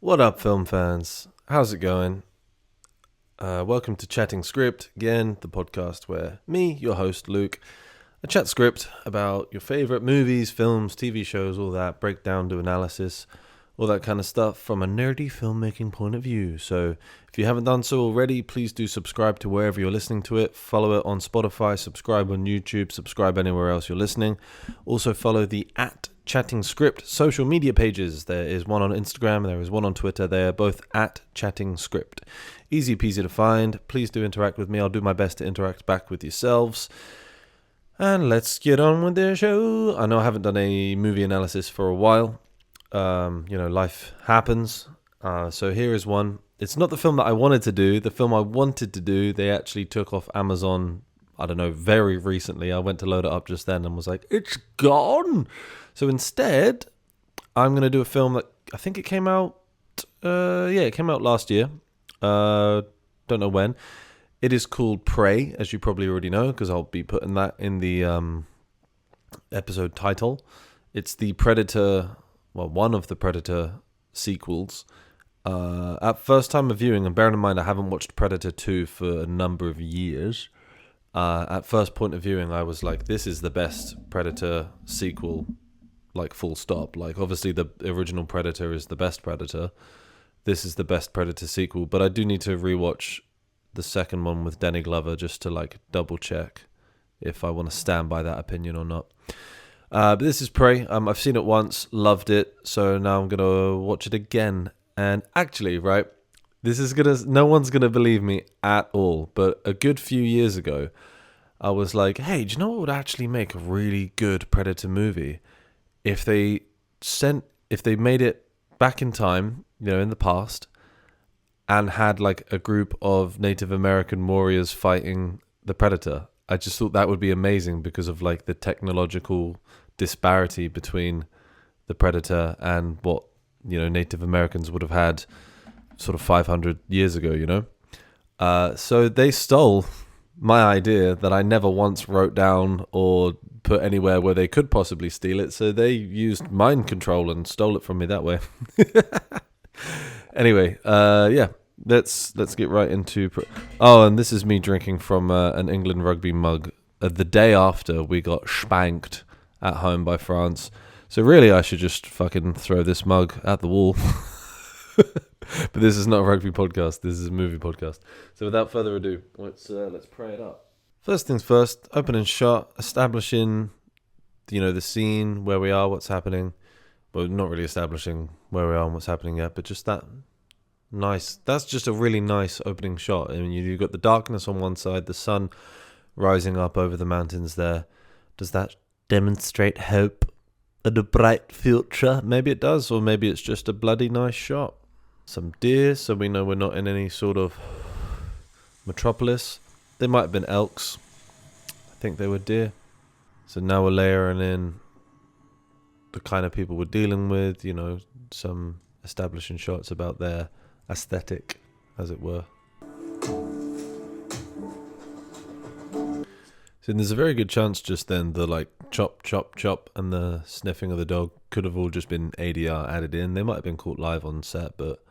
What up, film fans? How's it going? Welcome to Chatting Script, again, the podcast where me, your host, Luke, I chat script about your favorite movies, films, TV shows, all that, breakdown, do analysis, all that kind of stuff from a nerdy filmmaking point of view. So if you haven't done so already, please do subscribe to wherever you're listening to it. Follow it on Spotify, subscribe on YouTube, subscribe anywhere else you're listening. Also follow the @Chatting Script social media pages. There is one on Instagram, there is one on Twitter. They are both @Chatting Script. Easy peasy to find. Please do interact with me. I'll do my best to interact back with yourselves. And let's get on with the show. I know I haven't done a movie analysis for a while. Life happens. So here is one. It's not the film that I wanted to do. The film I wanted to do, they actually took off Amazon, I don't know, very recently. I went to load it up just then and was like, it's gone. So instead, I'm going to do a film that I think it came out, it came out last year. Don't know when. It is called Prey, as you probably already know, because I'll be putting that in the episode title. It's the Predator, one of the Predator sequels. At first time of viewing, and bearing in mind I haven't watched Predator 2 for a number of years, at first point of viewing I was like, this is the best Predator sequel, like full stop. Like obviously the original Predator is the best Predator. This is the best Predator sequel, but I do need to rewatch the second one with Danny Glover just to like double check if I want to stand by that opinion or not. But this is Prey. I've seen it once, loved it, so now I'm gonna watch it again. And actually, right, no one's gonna believe me at all, but a good few years ago, I was like, hey, do you know what would actually make a really good Predator movie? If they made it back in time, in the past, and had like a group of Native American warriors fighting the Predator. I just thought that would be amazing because of like the technological disparity between the Predator and what Native Americans would have had sort of 500 years ago. So they stole my idea that I never once wrote down or put anywhere where they could possibly steal it. So they used mind control and stole it from me that way. Anyway, let's get right into. And this is me drinking from an England rugby mug. The day after we got spanked at home by France. So really, I should just fucking throw this mug at the wall. But this is not a rugby podcast. This is a movie podcast. So without further ado, let's pray it up. First things first, opening shot, establishing, the scene, where we are, what's happening. Well, not really establishing where we are and what's happening yet, but just that nice. That's just a really nice opening shot. I mean, you've got the darkness on one side, the sun rising up over the mountains there. Does that demonstrate hope and a bright future? Maybe it does, or maybe it's just a bloody nice shot. Some deer, so we know we're not in any sort of metropolis. They might have been elks. I think they were deer. So now we're layering in the kind of people we're dealing with, some establishing shots about their aesthetic, as it were. So there's a very good chance just then the like chop, chop, chop and the sniffing of the dog could have all just been ADR added in. They might have been caught live on set, but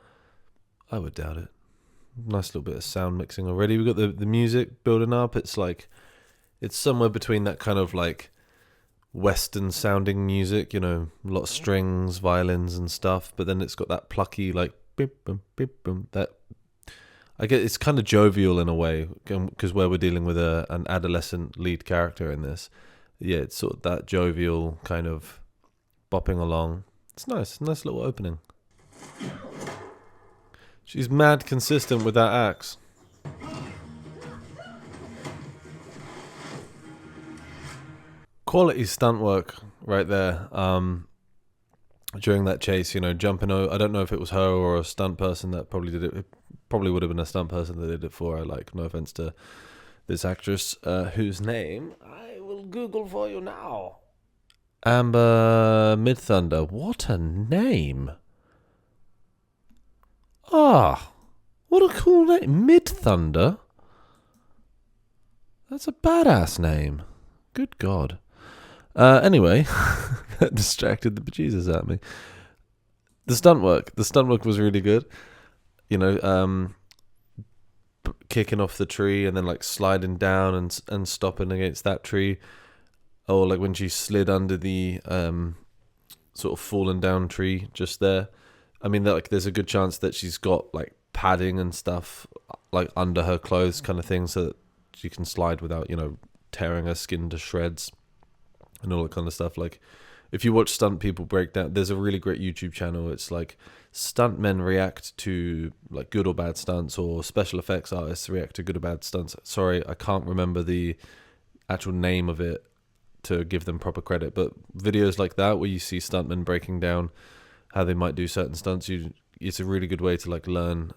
I would doubt it. Nice little bit of sound mixing already. We've got the music building up. It's somewhere between that kind of like Western sounding music, a lot of strings, violins and stuff, but then it's got that plucky like beep, boom, beep, boom, that I get. It's kind of jovial in a way because where we're dealing with an adolescent lead character in this, it's sort of that jovial kind of bopping along. It's nice little opening. She's mad consistent with that axe. Quality stunt work right there. During that chase, jumping over. I don't know if it was her or a stunt person that probably did it. It probably would have been a stunt person that did it for her. Like, no offense to this actress, whose name I will Google for you now. Amber Midthunder. What a name! What a cool name, Midthunder. That's a badass name. Good God. Anyway, that distracted the bejesus out of me. The stunt work was really good. You know, kicking off the tree and then like sliding down and stopping against that tree, or like when she slid under the sort of fallen down tree just there. I mean, like there's a good chance that she's got like padding and stuff like under her clothes, kind of thing, so that she can slide without, you know, tearing her skin to shreds and all that kind of stuff. Like, if you watch stunt people break down, there's a really great YouTube channel. It's like stuntmen react to like good or bad stunts, or special effects artists react to good or bad stunts. Sorry, I can't remember the actual name of it to give them proper credit, but videos like that where you see stuntmen breaking down how they might do certain stunts, it's a really good way to like learn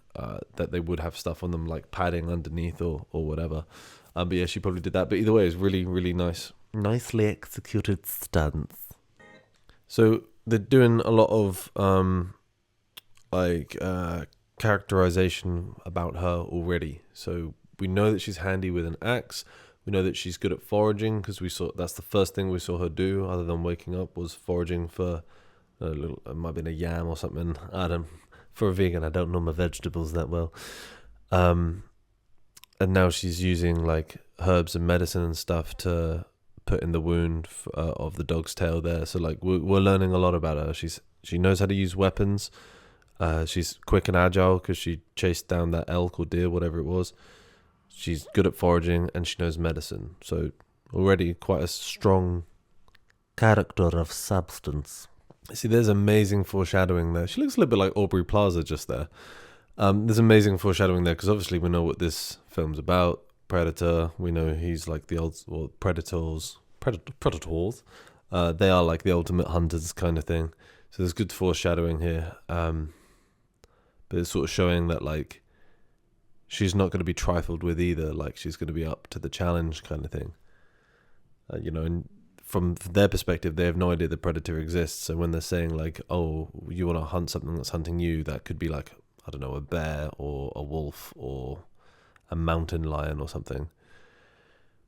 that they would have stuff on them like padding underneath or whatever. But yeah, she probably did that. But either way, it's really, really nice. Nicely executed stunts. So they're doing a lot of characterization about her already. So we know that she's handy with an axe. We know that she's good at foraging, because that's the first thing we saw her do, other than waking up, was foraging for it might have been a yam or something. For a vegan, I don't know my vegetables that well. And now she's using like herbs and medicine and stuff to put in the wound of the dog's tail there. So like we're learning a lot about her. She knows how to use weapons. She's quick and agile because she chased down that elk or deer, whatever it was. She's good at foraging, and she knows medicine. So already quite a strong character of substance. See, there's amazing foreshadowing there. She looks a little bit like Aubrey Plaza just there. There's amazing foreshadowing there, because obviously we know what this film's about. Predator. We know he's like the old predators. They are like the ultimate hunters kind of thing. So there's good foreshadowing here. But it's sort of showing that like she's not going to be trifled with either. Like she's going to be up to the challenge kind of thing. And from their perspective, they have no idea the predator exists. So when they're saying like, "Oh, you want to hunt something that's hunting you," that could be like, I don't know, a bear or a wolf or a mountain lion or something.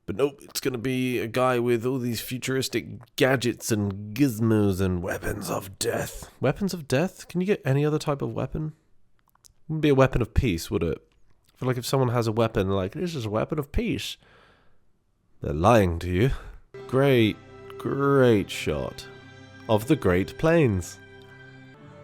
But nope, it's going to be a guy with all these futuristic gadgets and gizmos and weapons of death. Weapons of death? Can you get any other type of weapon? Wouldn't be a weapon of peace, would it? I feel like if someone has a weapon, like, this is a weapon of peace, they're lying to you. Great shot of the Great Plains.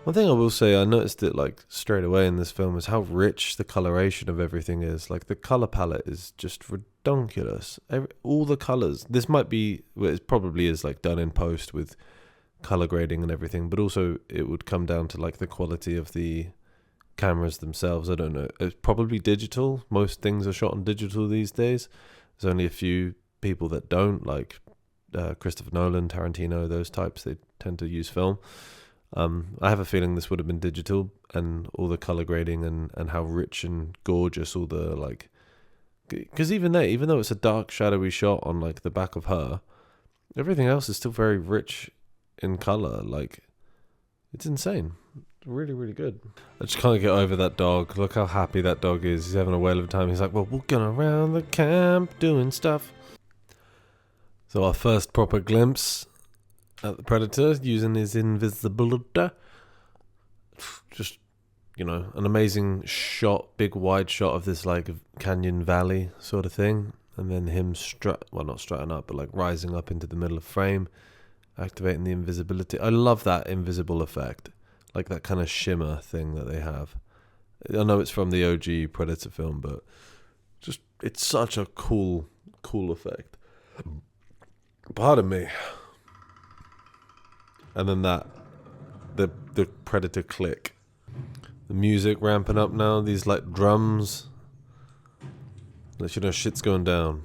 One thing I will say, I noticed it like straight away in this film, is how rich the coloration of everything is. Like the color palette is just redonkulous. All the colors. This might be, well, it probably is like done in post with color grading and everything, but also it would come down to like the quality of the cameras themselves. I don't know. It's probably digital. Most things are shot on digital these days. There's only a few people that don't, like Christopher Nolan, Tarantino, those types. They tend to use film. I have a feeling this would have been digital, and all the color grading and how rich and gorgeous all the like, because even though it's a dark shadowy shot on like the back of her, everything else is still very rich in color. Like, it's insane. Really, really good. I just can't get over that dog. Look how happy that dog is. He's having a whale of a time. He's like, "Well, walking around the camp doing stuff." So our first proper glimpse at the predator using his invisibility. Just, an amazing shot, big wide shot of this like canyon valley sort of thing, and then him not strutting up, but like rising up into the middle of frame, activating the invisibility. I love that invisible effect, like that kind of shimmer thing that they have. I know it's from the OG Predator film, but just it's such a cool effect. Pardon me. And then the Predator click. The music ramping up now, these like drums. Let you know shit's going down.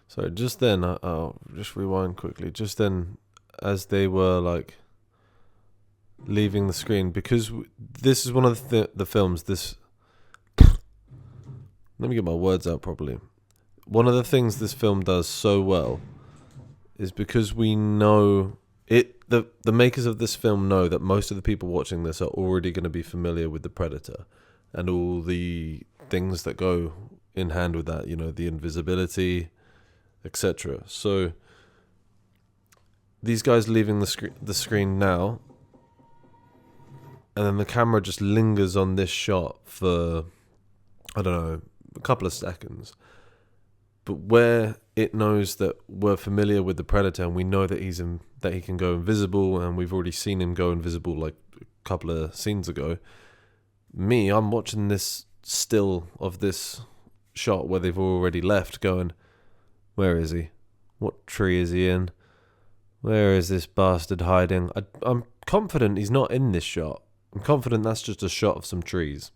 So just then, I'll just rewind quickly. Just then, as they were like leaving the screen, because this is one of the films, let me get my words out properly. One of the things this film does so well is because we know the makers of this film know that most of the people watching this are already going to be familiar with the Predator and all the things that go in hand with that, the invisibility, etc. So these guys leaving the screen now, and then the camera just lingers on this shot for, I don't know, a couple of seconds. But where it knows that we're familiar with the Predator and we know that that he can go invisible, and we've already seen him go invisible like a couple of scenes ago. I'm watching this still of this shot where they've already left, going, where is he? What tree is he in? Where is this bastard hiding? I'm confident he's not in this shot. I'm confident that's just a shot of some trees.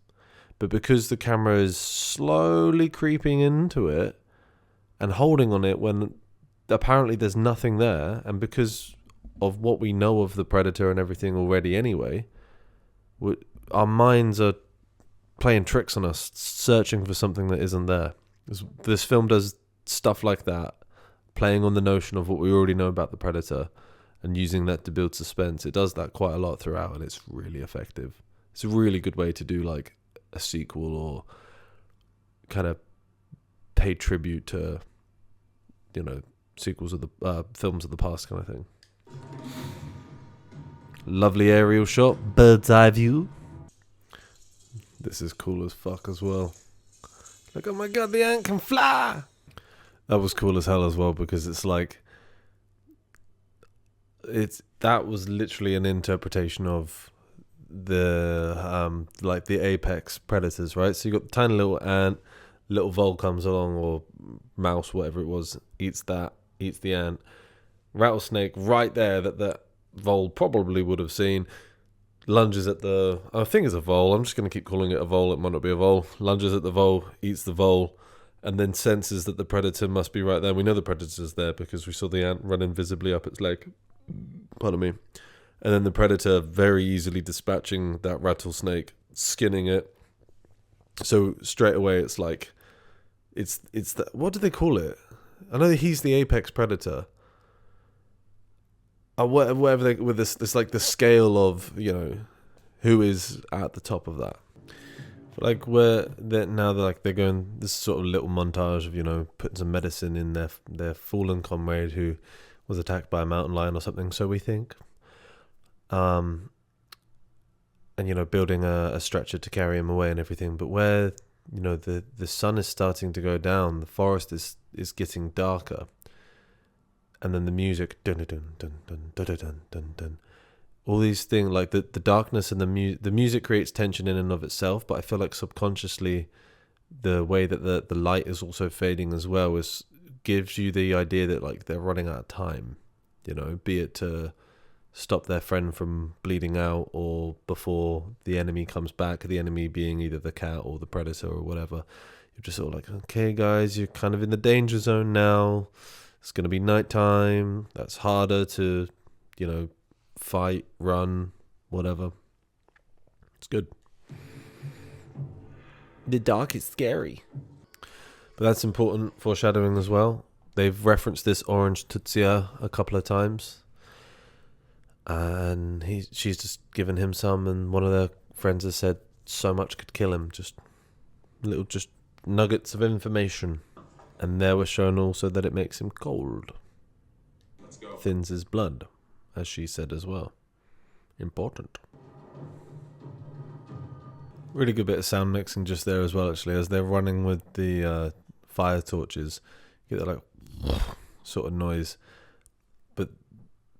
But because the camera is slowly creeping into it and holding on it when apparently there's nothing there, and because of what we know of the Predator and everything already anyway, our minds are playing tricks on us, searching for something that isn't there. This film does stuff like that, playing on the notion of what we already know about the Predator and using that to build suspense. It does that quite a lot throughout, and it's really effective. It's a really good way to do like a sequel or kind of pay tribute to, sequels of the films of the past kind of thing. Lovely aerial shot, bird's eye view. This is cool as fuck as well. Like, oh my god, the ant can fly! That was cool as hell as well, because it's like, that was literally an interpretation of the the apex predators, right? So you got the tiny little ant, little vole comes along, or mouse, whatever it was, eats the ant. Rattlesnake right there that vole probably would have seen, lunges at I think it's a vole, I'm just going to keep calling it a vole, it might not be a vole, lunges at the vole, eats the vole, and then senses that the predator must be right there. We know the predator's there because we saw the ant run invisibly up its leg. Pardon me. And then the predator very easily dispatching that rattlesnake, skinning it. So straight away it's like, it's the, what do they call it? I know that he's the apex predator. Whatever they, with this like the scale of, who is at the top of that. Like where they're going this sort of little montage of putting some medicine in their fallen comrade who was attacked by a mountain lion or something, so we think, and building a stretcher to carry him away and everything. But where the sun is starting to go down, the forest is getting darker, and then the music dun dun dun dun dun dun dun dun. All these things, like the darkness and the music creates tension in and of itself, but I feel like subconsciously the way that the light is also fading as well gives you the idea that like they're running out of time, be it to stop their friend from bleeding out or before the enemy comes back, the enemy being either the cat or the predator or whatever. You're just sort of like, okay guys, you're kind of in the danger zone now, it's going to be nighttime, that's harder to fight, run, whatever. It's good. The dark is scary. But that's important foreshadowing as well. They've referenced this orange Tutsia a couple of times. And she's just given him some, and one of their friends has said so much could kill him. Just nuggets of information. And there was shown also that it makes him cold. Let's go. Thins his blood, as she said as well. Important. Really good bit of sound mixing just there as well, actually, as they're running with the fire torches. You get that like sort of noise. But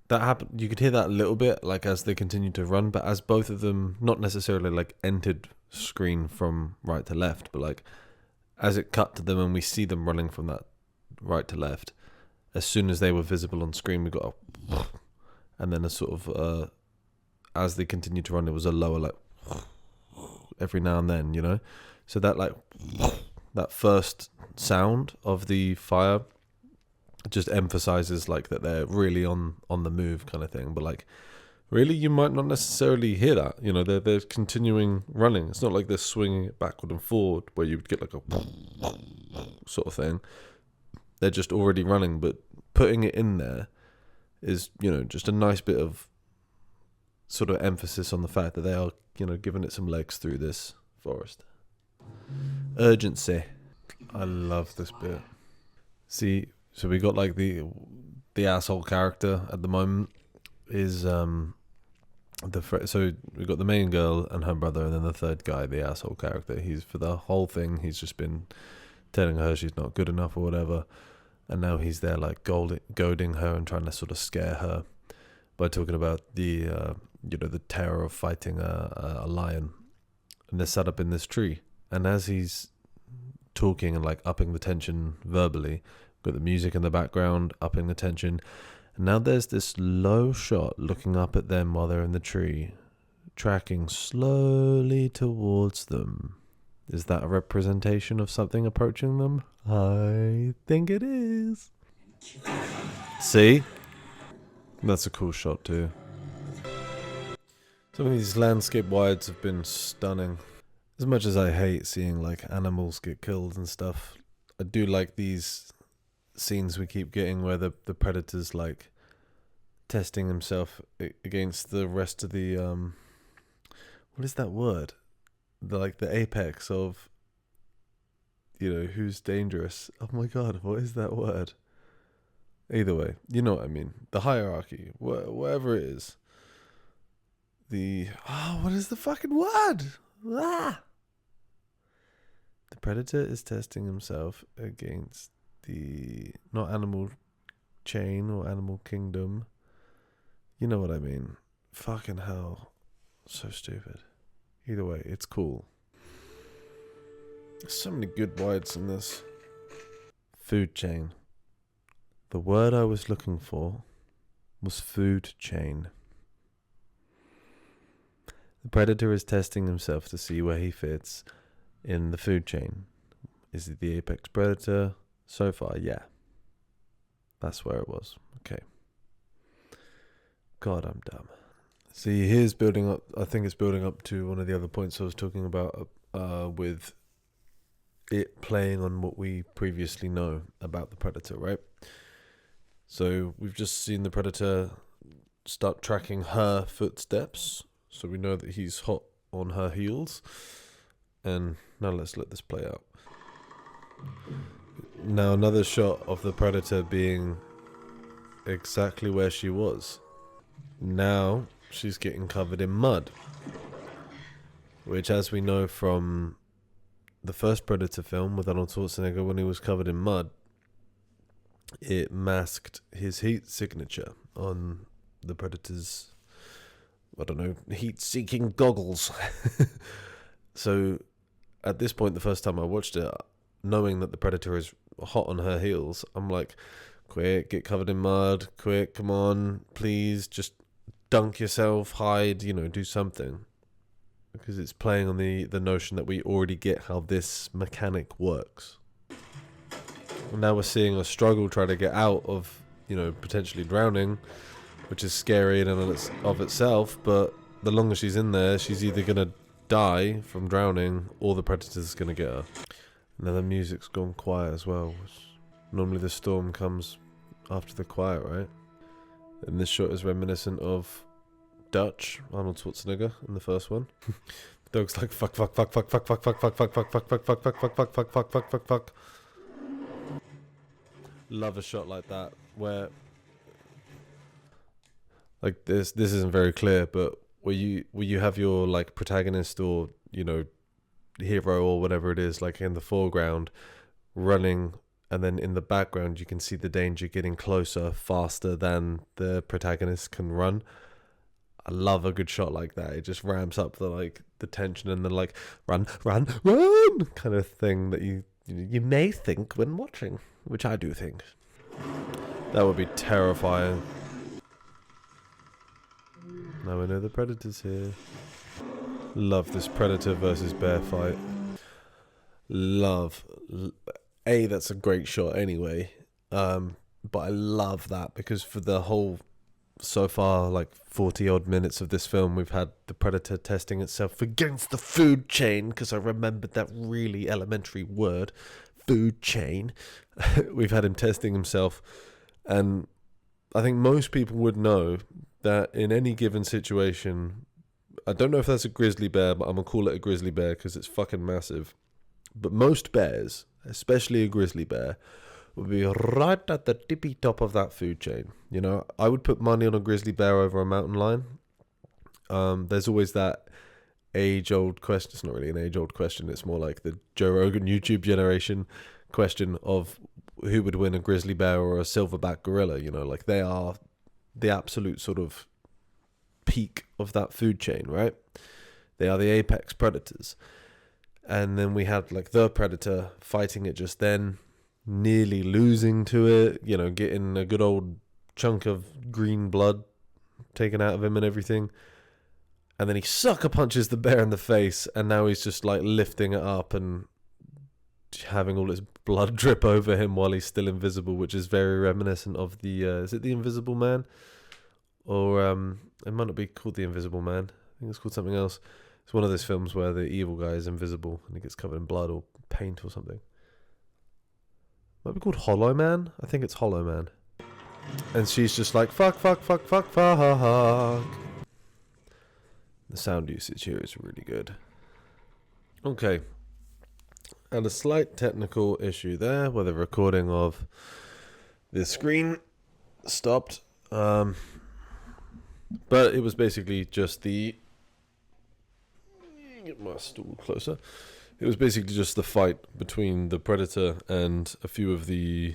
that happened, you could hear that a little bit like as they continued to run, but as both of them not necessarily like entered screen from right to left, but like as it cut to them and we see them running from that right to left, as soon as they were visible on screen, we got a and then a sort of as they continued to run, it was a lower like every now and then, so that like that first sound of the fire just emphasizes like that they're really on the move kind of thing. But like really you might not necessarily hear that, they're continuing running. It's not like they're swinging it backward and forward where you would get like a sort of thing. They're just already running, but putting it in there is, just a nice bit of sort of emphasis on the fact that they are, giving it some legs through this forest. Urgency. I love this bit. See, so we got like the asshole character at the moment is So we've got the main girl and her brother, and then the third guy, the asshole character. He's for the whole thing. He's just been telling her she's not good enough or whatever, and now he's there like goading her and trying to sort of scare her by talking about the terror of fighting a lion. And they're set up in this tree, and as he's talking and like upping the tension verbally, got the music in the background upping the tension. And now there's this low shot looking up at them while they're in the tree, tracking slowly towards them. Is that a representation of something approaching them? I think it is. See? That's a cool shot too. Some of these landscape wides have been stunning. As much as I hate seeing like animals get killed and stuff, I do like these scenes we keep getting where the predator's like testing himself against the rest of the what is that word? The apex of who's dangerous. Oh my god, what is that word? Either way, you know what I mean. The hierarchy, whatever it is. What is the fucking word? Ah! The predator is testing himself against the not animal chain or animal kingdom. You know what I mean. Fucking hell. So stupid. Either way, it's cool. There's so many good wides in this. Food chain. The word I was looking for was food chain. The predator is testing himself to see where he fits in the food chain. Is he the apex predator? So far, yeah. That's where it was. Okay. God, I'm dumb. See, here's building up. I think it's building up to one of the other points I was talking about with it playing on what we previously know about the predator, right? So we've just seen the predator start tracking her footsteps. So we know that he's hot on her heels. And now let's let this play out. Now another shot of the predator being exactly where she was. Now she's getting covered in mud. Which, as we know from the first Predator film with Arnold Schwarzenegger, when he was covered in mud, it masked his heat signature on the Predator's, heat-seeking goggles. So, at this point, the first time I watched it, knowing that the Predator is hot on her heels, I'm like, quick, get covered in mud, quick, come on, please, just dunk yourself, hide, do something. Because it's playing on the notion that we already get how this mechanic works. And now we're seeing a struggle try to get out of, potentially drowning, which is scary in and of itself, but the longer she's in there, she's either going to die from drowning or the predator's going to get her. And then the music's gone quiet as well. Normally the storm comes after the quiet, right? And this shot is reminiscent of Dutch, Arnold Schwarzenegger in the first one. The dog's like fuck. Love a shot like that where like this isn't very clear, but where you have your like protagonist or hero or whatever it is like in the foreground running, and then in the background you can see the danger getting closer faster than the protagonist can run. I love a good shot like that. It just ramps up the tension and the run kind of thing that you may think when watching, which I do think. That would be terrifying. Now we know the predator's here. Love this predator versus bear fight. That's a great shot anyway. But I love that because for the whole so far 40 odd minutes of this film, we've had the predator testing itself against the food chain, because I remembered that really elementary word, food chain. We've had him testing himself, and I think most people would know that in any given situation, I don't know if that's a grizzly bear, but I'm gonna call it a grizzly bear because it's fucking massive, but most bears, especially a grizzly bear, would be right at the tippy top of that food chain. I would put money on a grizzly bear over a mountain lion. There's always that age-old question. It's not really an age-old question. It's more like the Joe Rogan YouTube generation question of who would win, a grizzly bear or a silverback gorilla. You know, like they are the absolute sort of peak of that food chain, right? They are the apex predators. And then we had like the predator fighting it just then, nearly losing to it, you know, getting a good old chunk of green blood taken out of him and everything. And then he sucker punches the bear in the face, and now he's just like lifting it up and having all its blood drip over him while he's still invisible, which is very reminiscent of the, is it The Invisible Man? Or it might not be called The Invisible Man. I think it's called something else. It's one of those films where the evil guy is invisible and he gets covered in blood or paint or something. Might be called Hollow Man? I think it's Hollow Man. And she's just like, fuck, fuck, fuck, fuck, fuck. The sound usage here is really good. Okay. And a slight technical issue there where the recording of the screen stopped. But it was basically just the... Get my stool closer. It was basically just the fight between the predator and a few of the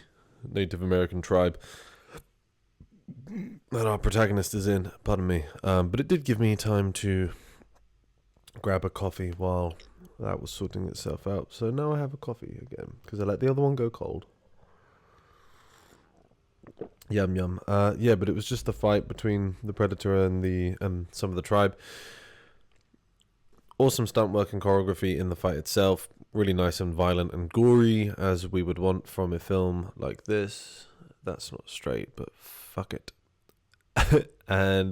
Native American tribe that our protagonist is in. Pardon me. But it did give me time to grab a coffee while that was sorting itself out. So now I have a coffee again because I let the other one go cold. Yum yum. Yeah, but it was just the fight between the predator and the some of the tribe. Awesome stunt work and choreography in the fight itself. Really nice and violent and gory, as we would want from a film like this. That's not straight, but fuck it. And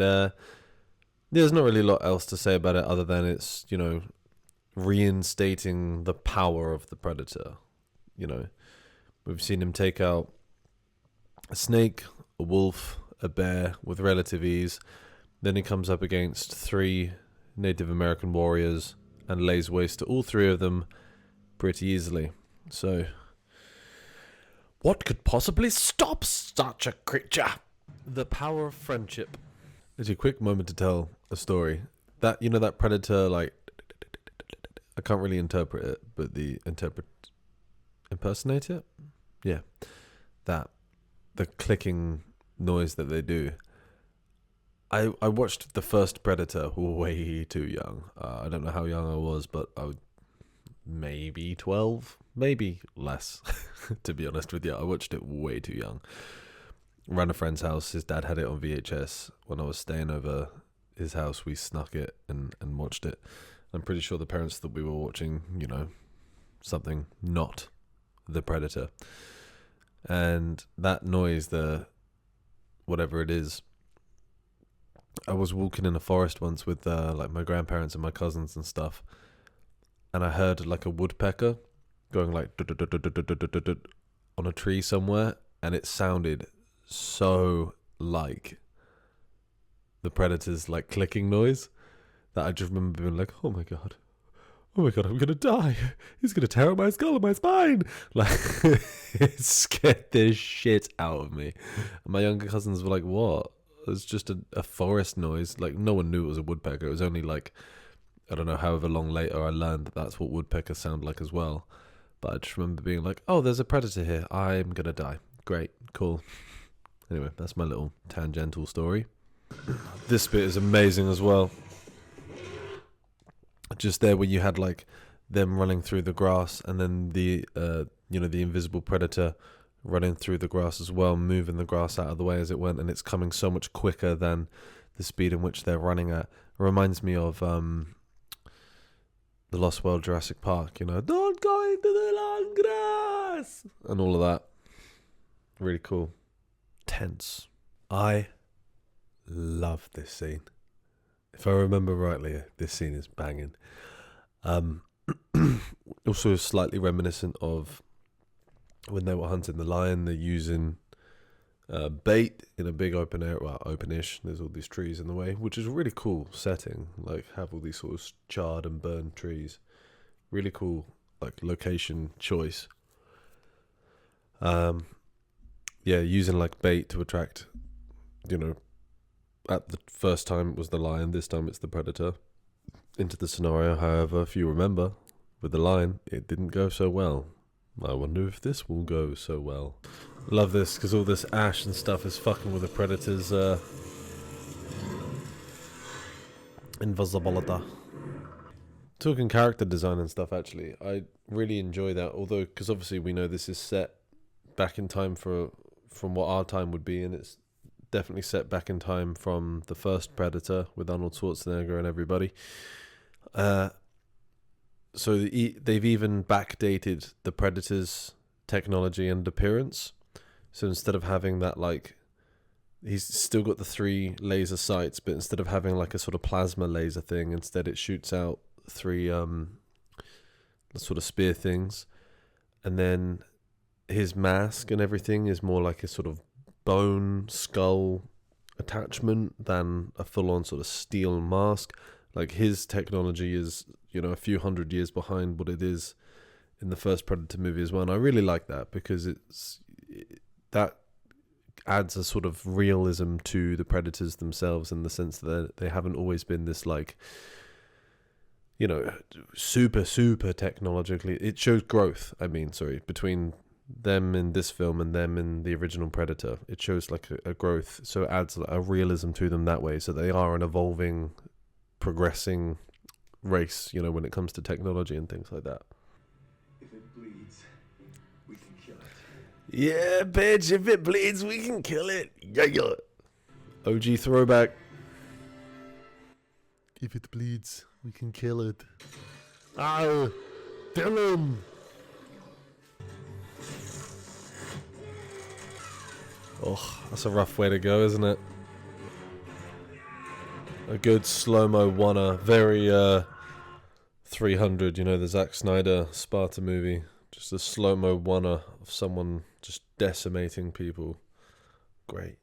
there's not really a lot else to say about it other than it's, you know, reinstating the power of the predator. You know, we've seen him take out a snake, a wolf, a bear with relative ease. Then he comes up against 3 Native American warriors and lays waste to all 3 of them pretty easily. So, what could possibly stop such a creature? The power of friendship. It's a quick moment to tell a story. That, you know, that predator, like, I can't really interpret it, but impersonate it? Yeah. The clicking noise that they do. I watched the first Predator way too young. I don't know how young I was, but I was maybe 12, maybe less, to be honest with you. I watched it way too young. Ran a friend's house. His dad had it on VHS. When I was staying over his house, we snuck it and watched it. I'm pretty sure the parents thought we were watching, you know, something not the Predator. And that noise, the whatever it is, I was walking in a forest once with like my grandparents and my cousins and stuff, and I heard like a woodpecker going like on a tree somewhere, and it sounded so like the Predator's like clicking noise that I just remember being like, oh my god, I'm gonna die. He's gonna tear out my skull and my spine. Like, it scared the shit out of me. And my younger cousins were like, what? It was just a forest noise. Like, no one knew it was a woodpecker. It was only like, I don't know, however long later I learned that that's what woodpeckers sound like as well. But I just remember being like, oh, there's a predator here. I'm going to die. Great. Cool. Anyway, that's my little tangential story. This bit is amazing as well. Just there where you had like them running through the grass and then the, you know, the invisible predator running through the grass as well, moving the grass out of the way as it went, and it's coming so much quicker than the speed in which they're running at. It reminds me of the Lost World Jurassic Park, you know, don't go into the long grass, and all of that. Really cool. Tense. I love this scene. If I remember rightly, this scene is banging. Also slightly reminiscent of when they were hunting the lion. They're using bait in a big open area, well, open-ish. There's all these trees in the way, which is a really cool setting. Like, have all these sort of charred and burned trees. Really cool, like, location choice. Yeah, using like bait to attract, you know, at the first time it was the lion, this time it's the predator into the scenario. However, if you remember, with the lion, it didn't go so well. I wonder if this will go so well. Love this, because all this ash and stuff is fucking with the predator's invisibility. Talking character design and stuff, actually, I really enjoy that. Although, because obviously we know this is set back in time from what our time would be, and it's definitely set back in time from the first Predator with Arnold Schwarzenegger and everybody. So they've even backdated the Predator's technology and appearance. So instead of having that, like, he's still got the 3 laser sights, but instead of having like a sort of plasma laser thing, instead it shoots out 3 sort of spear things. And then his mask and everything is more like a sort of bone skull attachment than a full-on sort of steel mask. Like, his technology is, a few hundred years behind what it is in the first Predator movie as well. And I really like that, because that adds a sort of realism to the Predators themselves, in the sense that they haven't always been this, like, super technologically. It shows growth, between them in this film and them in the original Predator. It shows like a growth, so it adds a realism to them that way. So they are an evolving, progressing race, when it comes to technology and things like that. If it bleeds, we can kill it. Yeah, bitch, if it bleeds, we can kill it. Yeah. OG throwback. If it bleeds, we can kill it. Ow, Dylan. Oh, that's a rough way to go, isn't it? A good slow-mo one-er, very 300, the Zack Snyder Sparta movie. Just a slow-mo one-er of someone just decimating people. Great.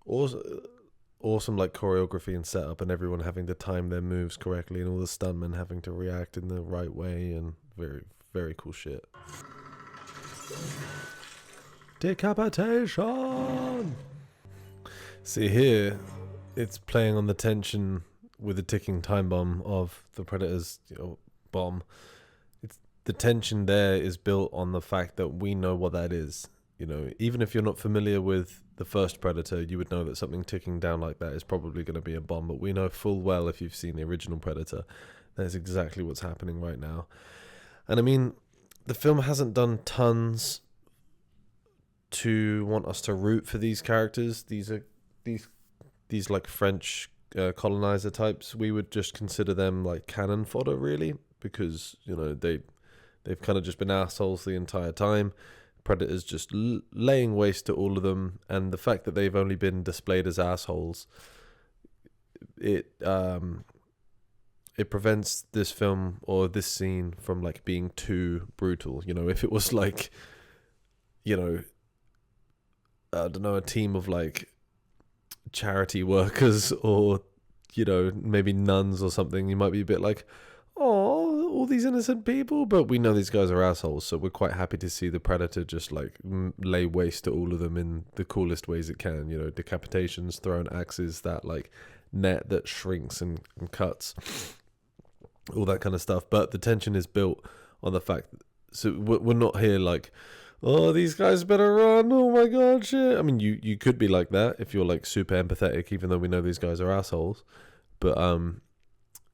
Awesome like choreography and setup, and everyone having to time their moves correctly, and all the stuntmen having to react in the right way, and very, very cool shit. Decapitation! See, here, it's playing on the tension with the ticking time bomb of the Predator's bomb. The tension there is built on the fact that we know what that is. Even if you're not familiar with the first Predator, you would know that something ticking down like that is probably going to be a bomb. But we know full well, if you've seen the original Predator, that is exactly what's happening right now. And the film hasn't done tons to want us to root for these characters. These like French colonizer types. We would just consider them like cannon fodder, really, because they've kind of just been assholes the entire time. Predator's just laying waste to all of them, and the fact that they've only been displayed as assholes, it prevents this film or this scene from like being too brutal. If it was like, I don't know, a team of like charity workers or maybe nuns or something, you might be a bit like, oh, all these innocent people, but we know these guys are assholes, so we're quite happy to see the Predator just like lay waste to all of them in the coolest ways it can. Decapitations, thrown axes, that like net that shrinks and cuts, all that kind of stuff. But the tension is built on the fact, so we're not here like, oh, these guys better run, oh my god, shit. You could be like that if you're like super empathetic, even though we know these guys are assholes, but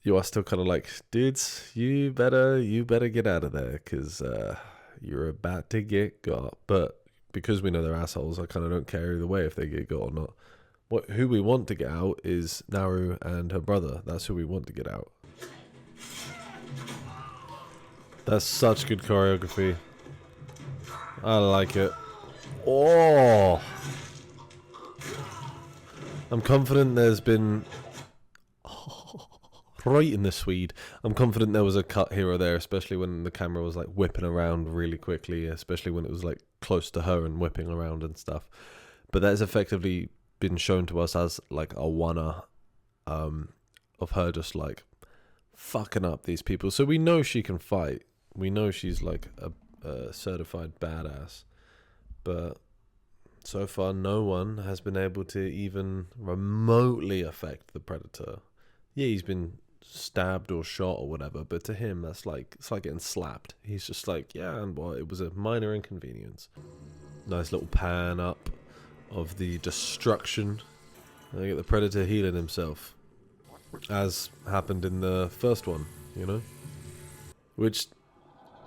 you are still kind of like, dudes, you better get out of there, because you're about to get got. But because we know they're assholes, I kind of don't care either way if they get got or not. Who we want to get out is Naru and her brother. That's who we want to get out. That's such good choreography. I like it. Oh! I'm confident there's been... right in the Swede. I'm confident there was a cut here or there, especially when the camera was like whipping around really quickly, especially when it was like close to her and whipping around and stuff. But that has effectively been shown to us as like a one-er of her just like fucking up these people. So we know she can fight. We know she's like a certified badass. But So far, no one has been able to even remotely affect the predator. Yeah, he's been stabbed or shot or whatever, but to him, it's like getting slapped. He's just like, yeah, and what? It was a minor inconvenience. Nice little pan up of the destruction. And you get the predator healing himself, as happened in the first one, you know? Which,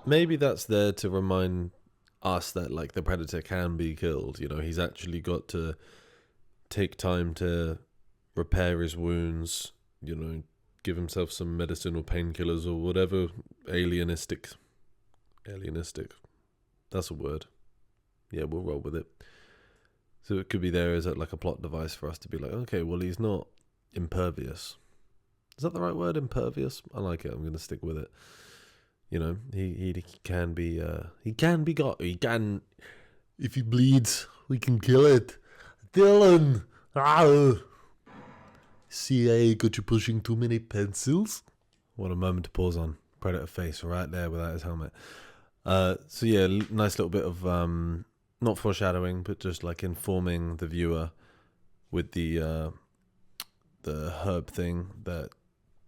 maybe that's there to remind us that, like, the predator can be killed. You know, he's actually got to take time to repair his wounds, you know, give himself some medicine or painkillers or whatever. Alienistic. That's a word. Yeah, we'll roll with it. So it could be there as like a plot device for us to be like, okay, well, he's not impervious. Is that the right word? Impervious? I like it. I'm going to stick with it. You know, he can be got. He can, if he bleeds, we can kill it. Dylan! CIA got you pushing too many pencils? What a moment to pause on. Predator face right there without his helmet. So yeah, nice little bit of, not foreshadowing, but just like informing the viewer with the herb thing that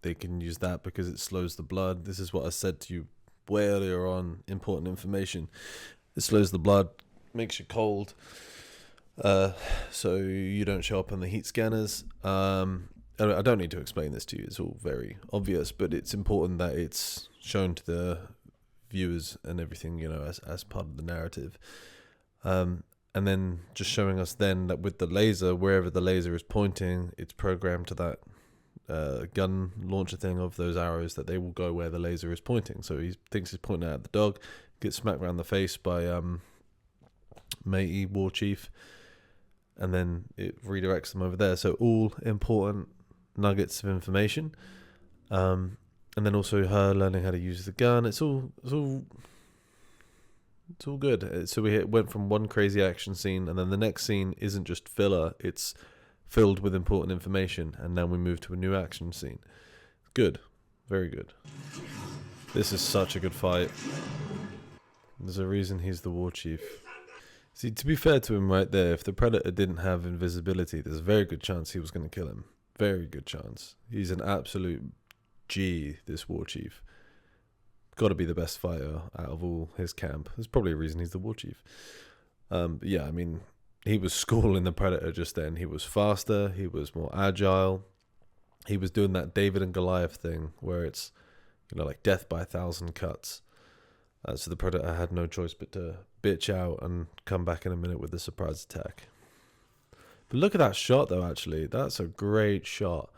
they can use that because it slows the blood. This is what I said to you way earlier on. Important information. It slows the blood, makes you cold, so you don't show up on the heat scanners. I don't need to explain this to you. It's all very obvious, but it's important that it's shown to the viewers and everything, you know, as part of the narrative. And then just showing us then that with the laser, wherever the laser is pointing, it's programmed to that gun launcher thing of those arrows that they will go where the laser is pointing. So he thinks he's pointing at the dog, gets smacked around the face by Matey, War Chief, and then it redirects them over there. So all important nuggets of information. And then also her learning how to use the gun. It's all good. So we went from one crazy action scene, and then the next scene isn't just filler, it's filled with important information, and then we move to a new action scene. Good. Very good. This is such a good fight. There's a reason he's the war chief. See, to be fair to him right there, if the predator didn't have invisibility, there's a very good chance he was going to kill him. Very good chance. He's an absolute G, this war chief. Got to be the best fighter out of all his camp. There's probably a reason he's the war chief. But yeah, I mean, he was schooling the predator just then. He was faster. He was more agile. He was doing that David and Goliath thing where it's, you know, like death by 1,000 cuts. So the predator had no choice but to bitch out and come back in a minute with the surprise attack. But look at that shot, though, actually. That's a great shot.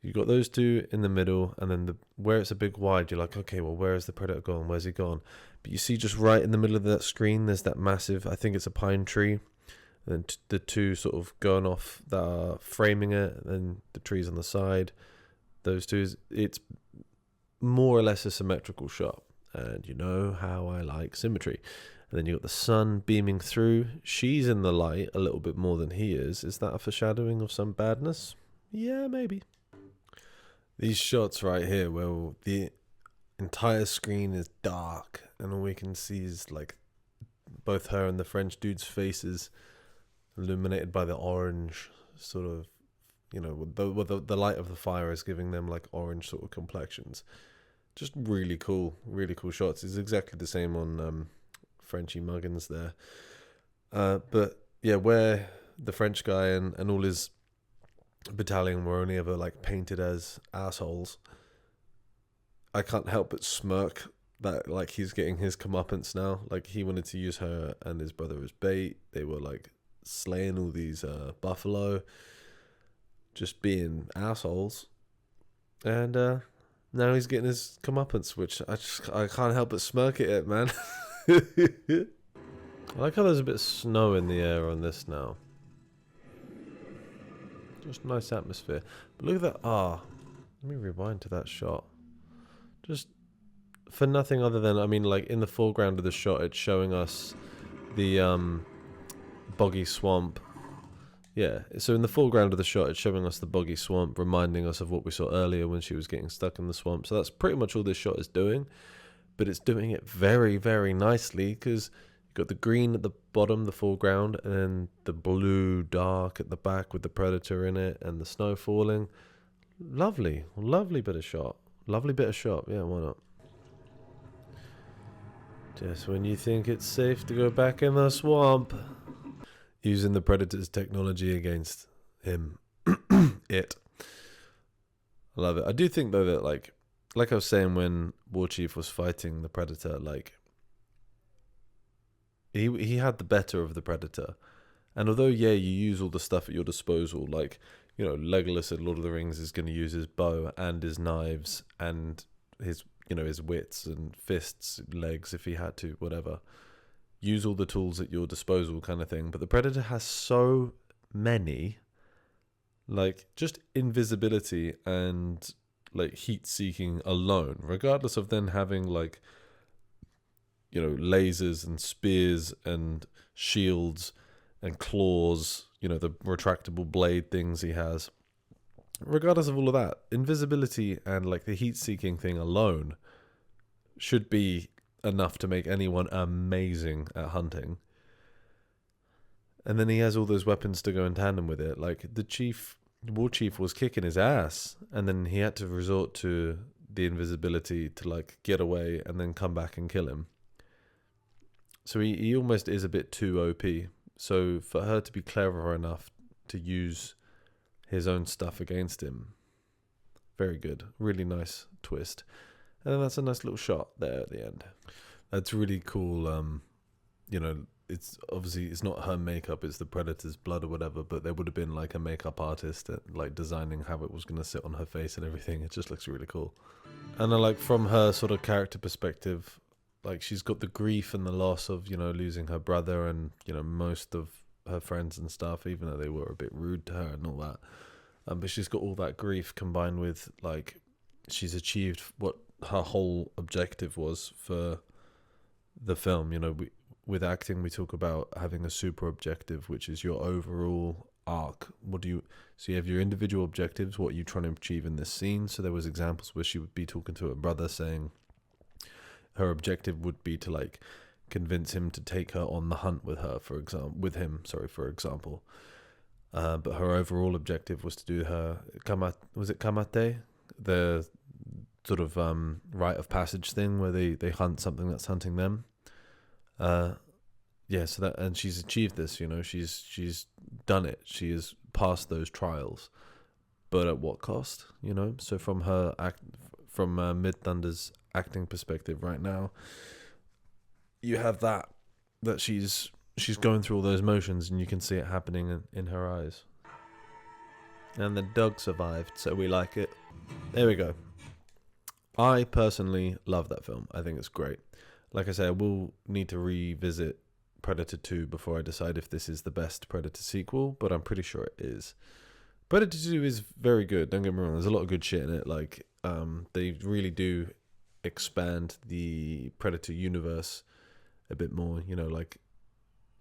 You got those two in the middle, and then where it's a big wide, you're like, okay, well, where is the predator gone? Where's he gone? But you see just right in the middle of that screen, there's that massive, I think it's a pine tree, and then the two sort of going off that are framing it, and then the trees on the side. Those two, it's more or less a symmetrical shot. And you know how I like symmetry. And then you got the sun beaming through. She's in the light a little bit more than he is. Is that a foreshadowing of some badness? Yeah, maybe. These shots right here where the entire screen is dark and all we can see is like both her and the French dude's faces illuminated by the orange sort of, you know, the light of the fire is giving them like orange sort of complexions. Just really cool shots. It's exactly the same on Frenchie Muggins there. But yeah, where the French guy and all his battalion were only ever like painted as assholes, I can't help but smirk that like he's getting his comeuppance now. Like he wanted to use her and his brother as bait. They were like slaying all these buffalo, just being assholes. And now he's getting his comeuppance, which I can't help but smirk at it, man. I like how there's a bit of snow in the air on this now. Just nice atmosphere. But look at that. Let me rewind to that shot. Just for nothing other than, I mean, like in the foreground of the shot, it's showing us the boggy swamp. Yeah, so in the foreground of the shot, it's showing us the boggy swamp, reminding us of what we saw earlier when she was getting stuck in the swamp. So that's pretty much all this shot is doing. But it's doing it very, very nicely because you've Got the green at the bottom, the foreground, and then the blue dark at the back with the predator in it and the snow falling. Lovely bit of shot. Yeah, why not? Just when you think it's safe to go back in the swamp. Using the predator's technology against him. It. I love it. I do think though that like I was saying when War Chief was fighting the predator, like he had the better of the predator. And although you use all the stuff at your disposal, like, Legolas in Lord of the Rings is going to use his bow and his knives and his his wits and fists, legs if he had to, whatever. Use all the tools at your disposal kind of thing. But the predator has so many, like just invisibility and like heat seeking alone, regardless of then having like lasers and spears and shields and claws, the retractable blade things he has. Regardless of all of that, invisibility and like the heat seeking thing alone should be enough to make anyone amazing at hunting. And then he has all those weapons to go in tandem with it. Like the War Chief was kicking his ass, and then he had to resort to the invisibility to like get away and then come back and kill him. So he almost is a bit too OP. So for her to be clever enough to use his own stuff against him, very good. Really nice twist. And then that's a nice little shot there at the end. That's really cool. It's obviously it's not her makeup, it's the predator's blood or whatever, but there would have been like a makeup artist like designing how it was going to sit on her face and everything. It just looks really cool. And I like from her sort of character perspective, like she's got the grief and the loss of, losing her brother and, most of her friends and stuff, even though they were a bit rude to her and all that. But she's got all that grief combined with like she's achieved what her whole objective was for the film. With acting, we talk about having a super objective, which is your overall arc. So you have your individual objectives, what are you trying to achieve in this scene? So there was examples where she would be talking to her brother saying her objective would be to like convince him to take her on the hunt with her, for example. But her overall objective was to do her kamate? The sort of rite of passage thing where they hunt something that's hunting them. And she's achieved this, she's done it. She has passed those trials, but at what cost, So from Mid Thunder's acting perspective right now, you have that she's going through all those motions and you can see it happening in her eyes. And the dog survived, so we like it. There we go. I personally love that film. I think it's great. Like I say, I will need to revisit Predator 2 before I decide if this is the best Predator sequel, but I'm pretty sure it is. Predator 2 is very good, don't get me wrong. There's a lot of good shit in it. Like, they really do expand the Predator universe a bit more. Like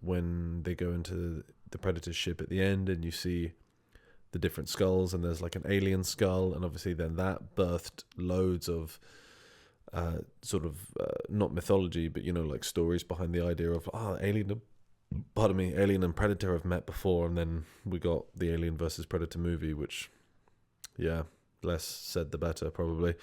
when they go into the Predator ship at the end and you see the different skulls and there's like an alien skull, and obviously then that birthed loads of not mythology, but like stories behind the idea of alien and Predator have met before, and then we got the Alien versus Predator movie, which less said the better probably.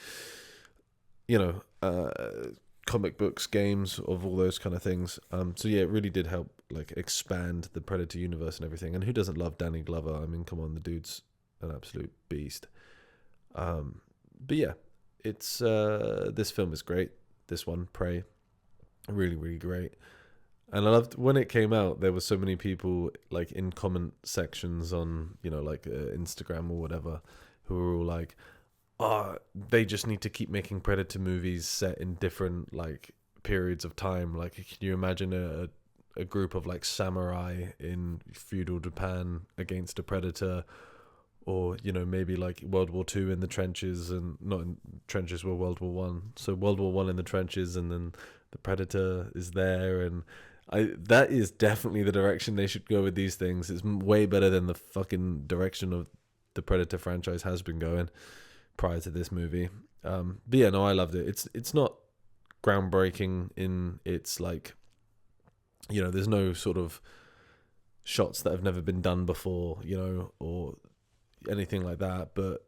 Comic books, games, of all those kind of things. It really did help like expand the Predator universe and everything. And who doesn't love Danny Glover? I mean, come on, the dude's an absolute beast. It's this film is great. This one, Prey, really, really great. And I loved when it came out. There were so many people like in comment sections on Instagram or whatever who were all like, they just need to keep making Predator movies set in different like periods of time. Like, can you imagine a group of like samurai in feudal Japan against a predator, or maybe like World War II in the trenches, and not in trenches were World War One. So World War One in the trenches, and then the predator is there, and that is definitely the direction they should go with these things. It's way better than the fucking direction of the Predator franchise has been going prior to this movie. I loved it. It's not groundbreaking in its like there's no sort of shots that have never been done before, or anything like that. But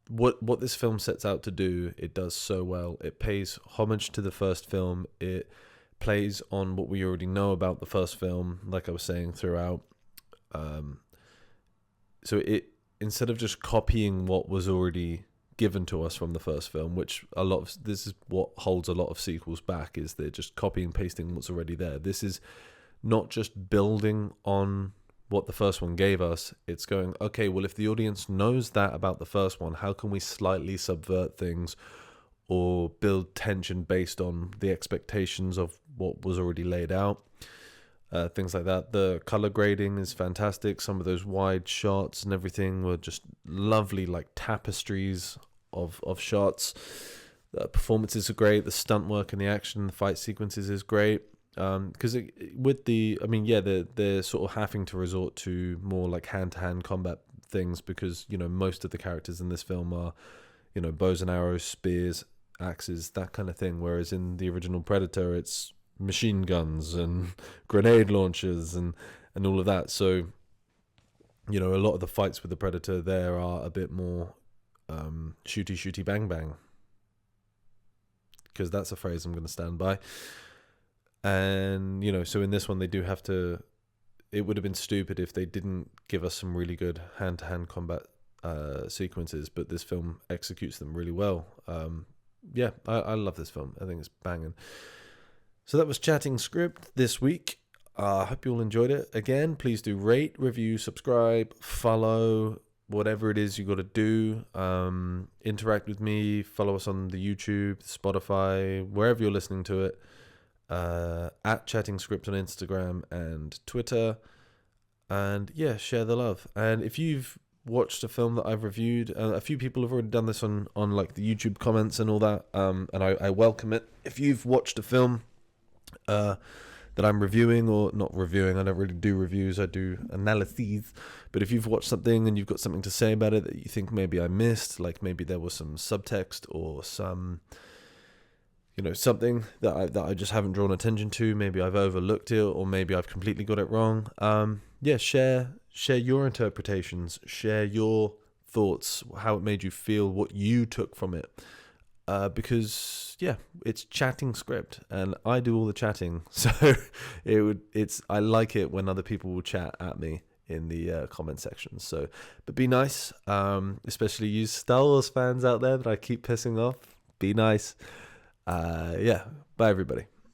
what this film sets out to do, it does so well. It pays homage to the first film. It plays on what we already know about the first film, like I was saying throughout. So it, instead of just copying what was already given to us from the first film, which this is what holds a lot of sequels back, is they're just copying and pasting what's already there. This is not just building on what the first one gave us. It's going, okay, well, if the audience knows that about the first one, how can we slightly subvert things or build tension based on the expectations of what was already laid out? Things like that. The color grading is fantastic. Some of those wide shots and everything were just lovely, like tapestries of shots. The performances are great. The stunt work and the action, the fight sequences is great. Because they're sort of having to resort to more like hand-to-hand combat things because, most of the characters in this film are, bows and arrows, spears, axes, that kind of thing. Whereas in the original Predator, it's machine guns and grenade launchers and all of that. So, a lot of the fights with the Predator there are a bit more shooty bang bang, because that's a phrase I'm going to stand by. And so in this one they do have to, it would have been stupid if they didn't give us some really good hand-to-hand combat sequences, but this film executes them really well. I love this film. I think it's banging. So that was Chatting Script this week. I hope you all enjoyed it. Again, please do rate, review, subscribe, follow, whatever it is you got to do. Interact with me. Follow us on the YouTube, Spotify, wherever you're listening to it. At Chatting Script on Instagram and Twitter. And yeah, share the love. And if you've watched a film that I've reviewed, a few people have already done this on like the YouTube comments and all that. And I welcome it. If you've watched a film that I'm reviewing, or not reviewing, I don't really do reviews, I do analyses, but if you've watched something and you've got something to say about it that you think maybe I missed, like maybe there was some subtext or some, something that I just haven't drawn attention to, maybe I've overlooked it, or maybe I've completely got it wrong, share your interpretations, share your thoughts, how it made you feel, what you took from it. Because it's Chatting Script and I do all the chatting, so I like it when other people will chat at me in the comment section. So, but be nice, especially you Star Wars fans out there that I keep pissing off. Be nice. Bye everybody.